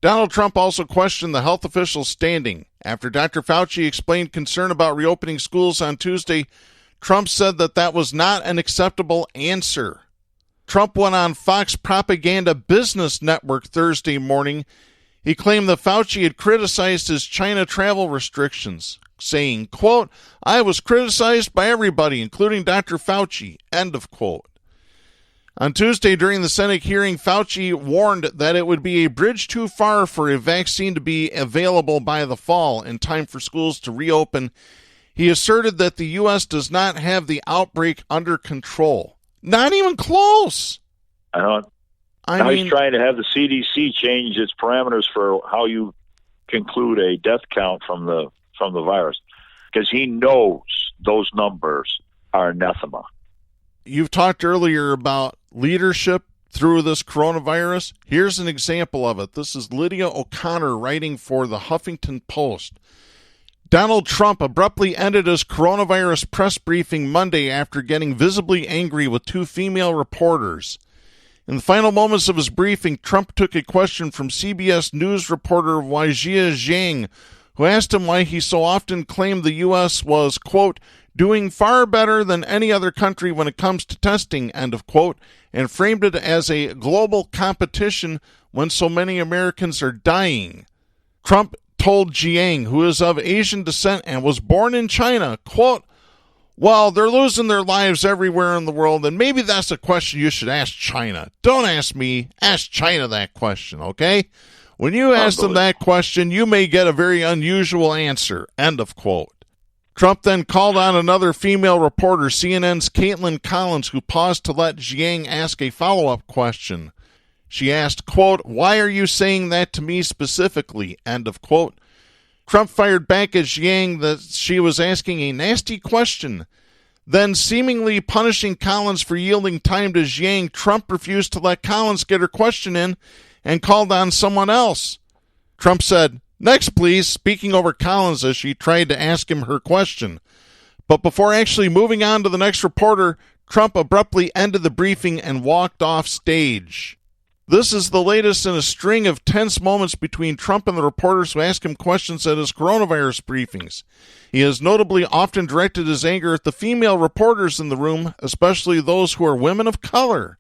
Donald Trump also questioned the health officials' standing. After Dr. Fauci explained concern about reopening schools on Tuesday, Trump said that was not an acceptable answer. Trump went on Fox Propaganda Business Network Thursday morning. He claimed that Fauci had criticized his China travel restrictions, saying, quote, "I was criticized by everybody, including Dr. Fauci," end of quote. On Tuesday, during the Senate hearing, Fauci warned that it would be a bridge too far for a vaccine to be available by the fall in time for schools to reopen. He asserted that the U.S. does not have the outbreak under control. Not even close. Now he's trying to have the CDC change its parameters for how you conclude a death count from the virus, because he knows those numbers are anathema. You've talked earlier about leadership through this coronavirus. Here's an example of it. This is Lydia O'Connor writing for the Huffington Post. Donald Trump abruptly ended his coronavirus press briefing Monday after getting visibly angry with two female reporters. In the final moments of his briefing, Trump took a question from CBS News reporter Weijia Zhang, who asked him why he so often claimed the U.S. was, quote, "doing far better than any other country when it comes to testing," end of quote, and framed it as a global competition when so many Americans are dying. Trump told Jiang, who is of Asian descent and was born in China, quote, "Well, they're losing their lives everywhere in the world, and maybe that's a question you should ask China. Don't ask me. Ask China that question, okay? When you ask them that question, you may get a very unusual answer," end of quote. Trump then called on another female reporter, CNN's Caitlin Collins, who paused to let Jiang ask a follow-up question. She asked, quote, "Why are you saying that to me specifically?" end of quote. Trump fired back at Jiang that she was asking a nasty question. Then, seemingly punishing Collins for yielding time to Jiang, Trump refused to let Collins get her question in and called on someone else. Trump said, "Next, please," speaking over Collins as she tried to ask him her question. But before actually moving on to the next reporter, Trump abruptly ended the briefing and walked off stage. This is the latest in a string of tense moments between Trump and the reporters who ask him questions at his coronavirus briefings. He has notably often directed his anger at the female reporters in the room, especially those who are women of color.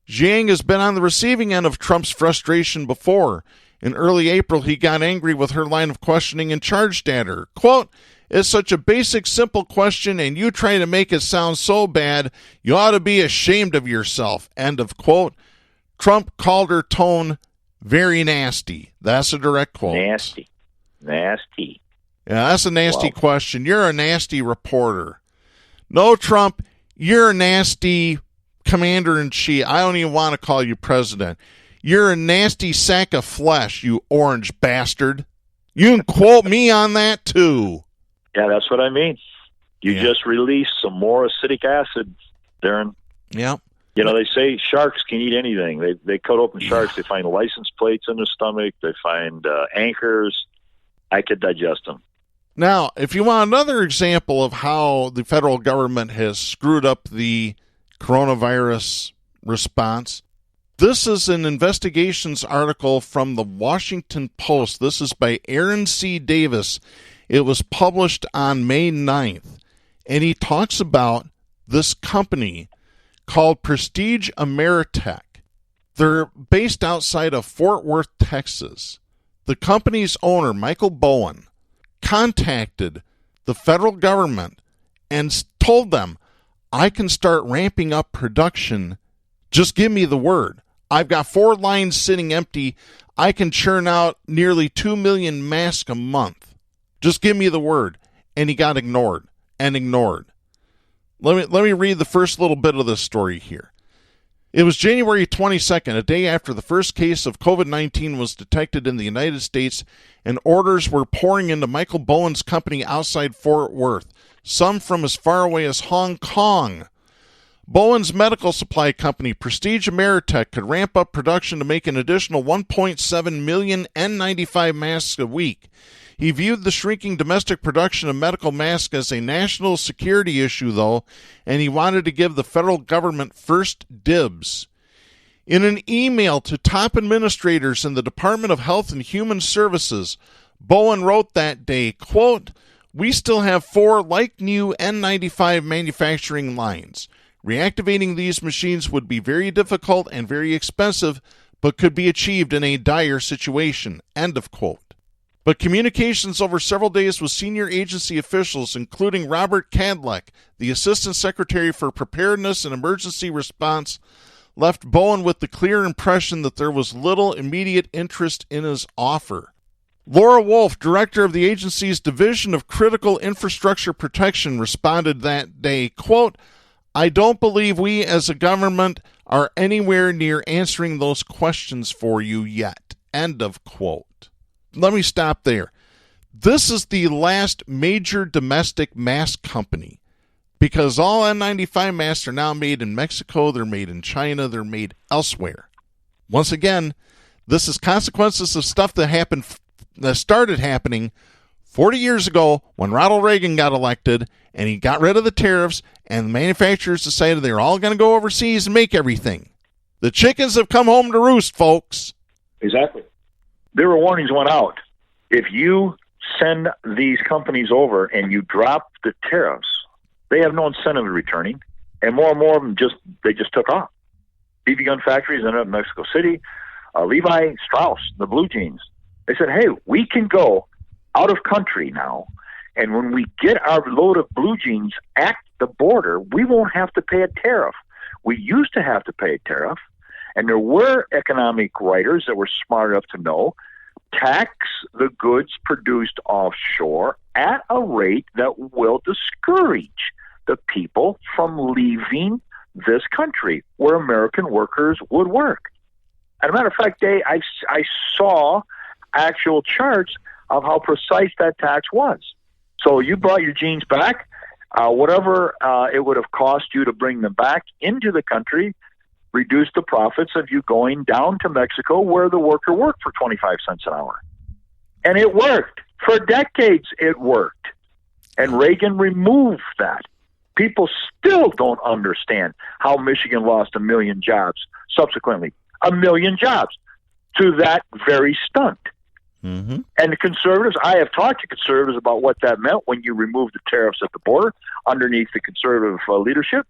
Jiang has been on the receiving end of Trump's frustration before. In early April, he got angry with her line of questioning and charged at her. Quote, "It's such a basic, simple question, and you try to make it sound so bad, you ought to be ashamed of yourself," end of quote. Trump called her tone very nasty. That's a direct quote. Nasty. Yeah, that's a nasty question. You're a nasty reporter. No, Trump, you're a nasty commander-in-chief. I don't even want to call you president. You're a nasty sack of flesh, you orange bastard. You can quote me on that, too. Yeah, that's what I mean. You just released some more acetic acid, Darren. Yeah. You know, they say sharks can eat anything. They cut open sharks. They find license plates in their stomach. They find anchors. I could digest them. Now, if you want another example of how the federal government has screwed up the coronavirus response, this is an investigations article from the Washington Post. This is by Aaron C. Davis. It was published on May 9th, and he talks about this company called Prestige Ameritech. They're based outside of Fort Worth, Texas. The company's owner, Michael Bowen, contacted the federal government and told them, I can start ramping up production. Just give me the word. I've got 4 lines sitting empty. I can churn out nearly 2 million masks a month. Just give me the word. And he got ignored and ignored. Let me read the first little bit of this story here. It was January 22nd, a day after the first case of COVID-19 was detected in the United States, and orders were pouring into Michael Bowen's company outside Fort Worth, some from as far away as Hong Kong. Bowen's medical supply company, Prestige Ameritech, could ramp up production to make an additional 1.7 million N95 masks a week. He viewed the shrinking domestic production of medical masks as a national security issue, though, and he wanted to give the federal government first dibs. In an email to top administrators in the Department of Health and Human Services, Bowen wrote that day, quote, "We still have 4 like-new N95 manufacturing lines. Reactivating these machines would be very difficult and very expensive, but could be achieved in a dire situation." End of quote. But communications over several days with senior agency officials, including Robert Kadlec, the Assistant Secretary for Preparedness and Emergency Response, left Bowen with the clear impression that there was little immediate interest in his offer. Laura Wolf, director of the agency's Division of Critical Infrastructure Protection, responded that day, quote, "I don't believe we as a government are anywhere near answering those questions for you yet." End of quote. Let me stop there. This is the last major domestic mask company, because all N95 masks are now made in Mexico, they're made in China, they're made elsewhere. Once again, this is consequences of stuff that started happening 40 years ago when Ronald Reagan got elected and he got rid of the tariffs and the manufacturers decided they were all going to go overseas and make everything. The chickens have come home to roost, folks. Exactly. There were warnings went out. If you send these companies over and you drop the tariffs, they have no incentive in returning, and more of them just took off. BB gun factories ended up in Mexico City. Levi Strauss, the blue jeans, they said, "Hey, we can go out of country now, and when we get our load of blue jeans at the border, we won't have to pay a tariff. We used to have to pay a tariff." And there were economic writers that were smart enough to know, tax the goods produced offshore at a rate that will discourage the people from leaving this country where American workers would work. As a matter of fact, I saw actual charts of how precise that tax was. So you brought your jeans back, whatever it would have cost you to bring them back into the country, reduce the profits of you going down to Mexico where the worker worked for 25 cents an hour. And it worked. For decades it worked. And Reagan removed that. People still don't understand how Michigan lost 1 million jobs subsequently. 1 million jobs to that very stunt. Mm-hmm. And the conservatives, I have talked to conservatives about what that meant when you removed the tariffs at the border underneath the conservative leadership.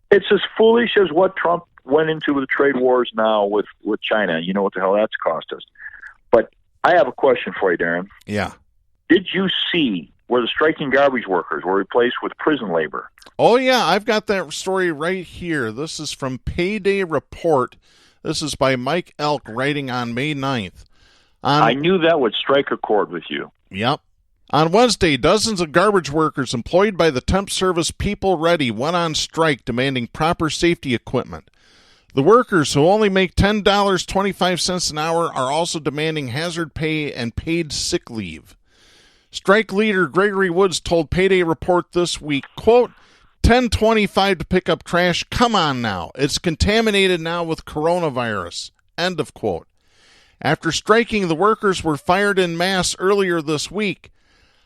It's as foolish as what Trump went into the trade wars now with China. You know what the hell that's cost us. But I have a question for you, Darren. Yeah. Did you see where the striking garbage workers were replaced with prison labor? Oh, yeah. I've got that story right here. This is from Payday Report. This is by Mike Elk, writing on May 9th. I knew that would strike a chord with you. Yep. On Wednesday, dozens of garbage workers employed by the temp service People Ready went on strike demanding proper safety equipment. The workers, who only make $10.25 an hour, are also demanding hazard pay and paid sick leave. Strike leader Gregory Woods told Payday Report this week, quote, $10.25 to pick up trash, come on now. It's contaminated now with coronavirus. End of quote. After striking, the workers were fired en masse earlier this week.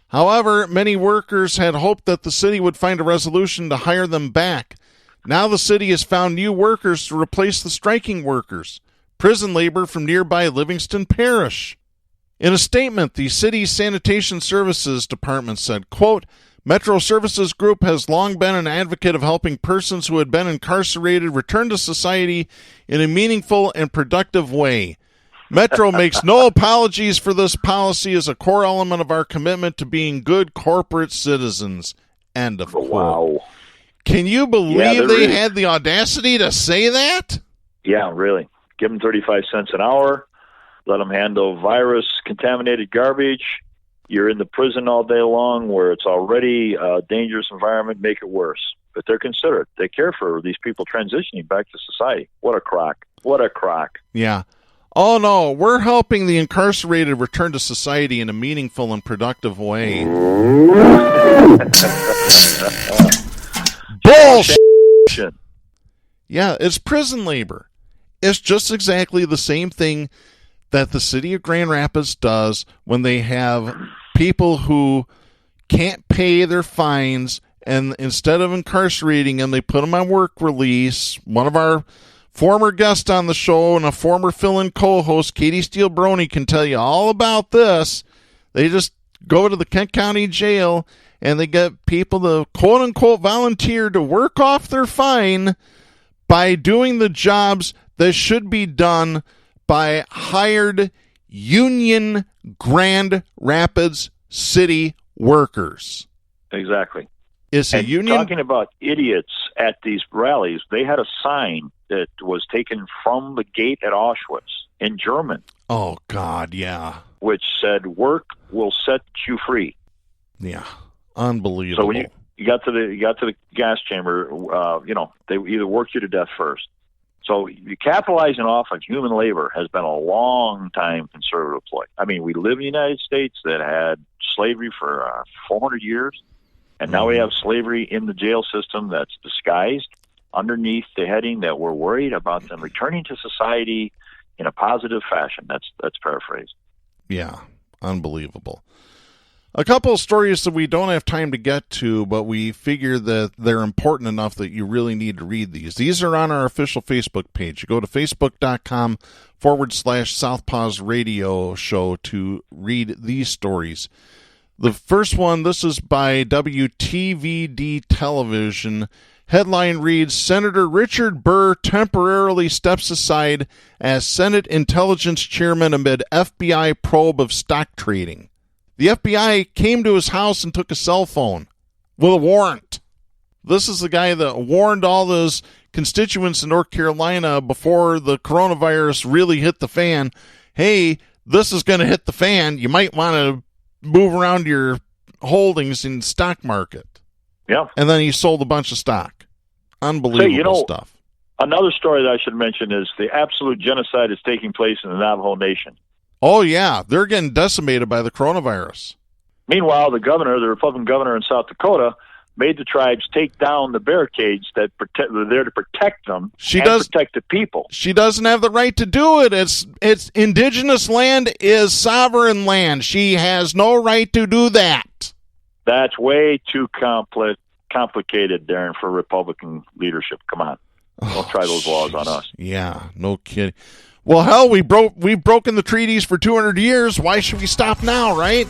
However, many workers had hoped that the city would find a resolution to hire them back. Now the city has found new workers to replace the striking workers, prison labor from nearby Livingston Parish. In a statement, the city's Sanitation Services Department said, quote, Metro Services Group has long been an advocate of helping persons who had been incarcerated return to society in a meaningful and productive way. Metro makes no apologies for this policy as a core element of our commitment to being good corporate citizens. End of quote. Wow. Can you believe they had the audacity to say that? Yeah, really. Give them 35 cents an hour. Let them handle virus-contaminated garbage. You're in the prison all day long where it's already a dangerous environment. Make it worse. But they're considerate. They care for these people transitioning back to society. What a crock. What a crock. Yeah. Oh, no. We're helping the incarcerated return to society in a meaningful and productive way. Bullshit. Yeah, it's prison labor. It's just exactly the same thing that the city of Grand Rapids does when they have people who can't pay their fines, and instead of incarcerating them, they put them on work release. One of our former guests on the show and a former fill-in co-host, Katie Steele-Brony, can tell you all about this. They just go to the Kent County Jail, and they get people to quote-unquote volunteer to work off their fine by doing the jobs that should be done by hired union Grand Rapids city workers. Exactly. Is a union talking about idiots at these rallies? They had a sign that was taken from the gate at Auschwitz in German. Oh God, yeah. Which said, "Work will set you free." Yeah, unbelievable. So when you got to the gas chamber, they either worked you to death first. So capitalizing off of human labor has been a long time conservative ploy. I mean, we live in the United States that had slavery for 400 years, and now we have slavery in the jail system that's disguised underneath the heading that we're worried about them returning to society in a positive fashion. That's paraphrased. Yeah, unbelievable. A couple of stories that we don't have time to get to, but we figure that they're important enough that you really need to read these. These are on our official Facebook page. You go to facebook.com/Southpaws Radio Show to read these stories. The first one, this is by WTVD Television. Headline reads, Senator Richard Burr temporarily steps aside as Senate Intelligence Chairman amid FBI probe of stock trading. The FBI came to his house and took a cell phone with a warrant. This is the guy that warned all those constituents in North Carolina before the coronavirus really hit the fan. Hey, this is going to hit the fan. You might want to move around your holdings in the stock market. Yeah. And then he sold a bunch of stock. Unbelievable stuff. Another story that I should mention is the absolute genocide is taking place in the Navajo Nation. Oh, yeah. They're getting decimated by the coronavirus. Meanwhile, the Republican governor in South Dakota, made the tribes take down the barricades that were there to protect them protect the people. She doesn't have the right to do it. It's indigenous land is sovereign land. She has no right to do that. That's way too complicated, Darren, for Republican leadership. Come on. Don't try those laws on us. Yeah, no kidding. Well, hell, we've broken the treaties for 200 years. Why should we stop now, right?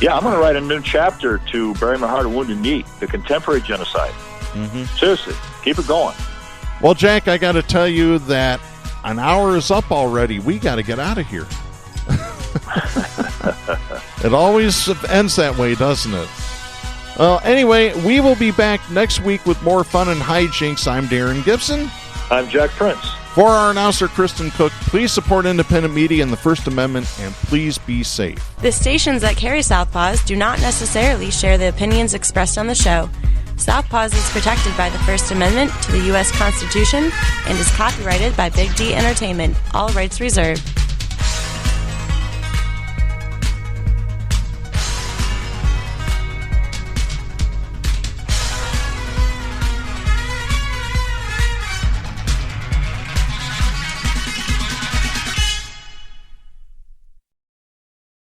Yeah, I'm going to write a new chapter to Bury My Heart of Wounded Knee, the contemporary genocide. Mm-hmm. Seriously, keep it going. Well, Jack, I got to tell you that an hour is up already. We got to get out of here. It always ends that way, doesn't it? Anyway, we will be back next week with more fun and hijinks. I'm Darren Gibson. I'm Jack Prince. For our announcer, Kristen Cook, please support independent media and the First Amendment, and please be safe. The stations that carry Southpaws do not necessarily share the opinions expressed on the show. Southpaws is protected by the First Amendment to the U.S. Constitution and is copyrighted by Big D Entertainment. All rights reserved.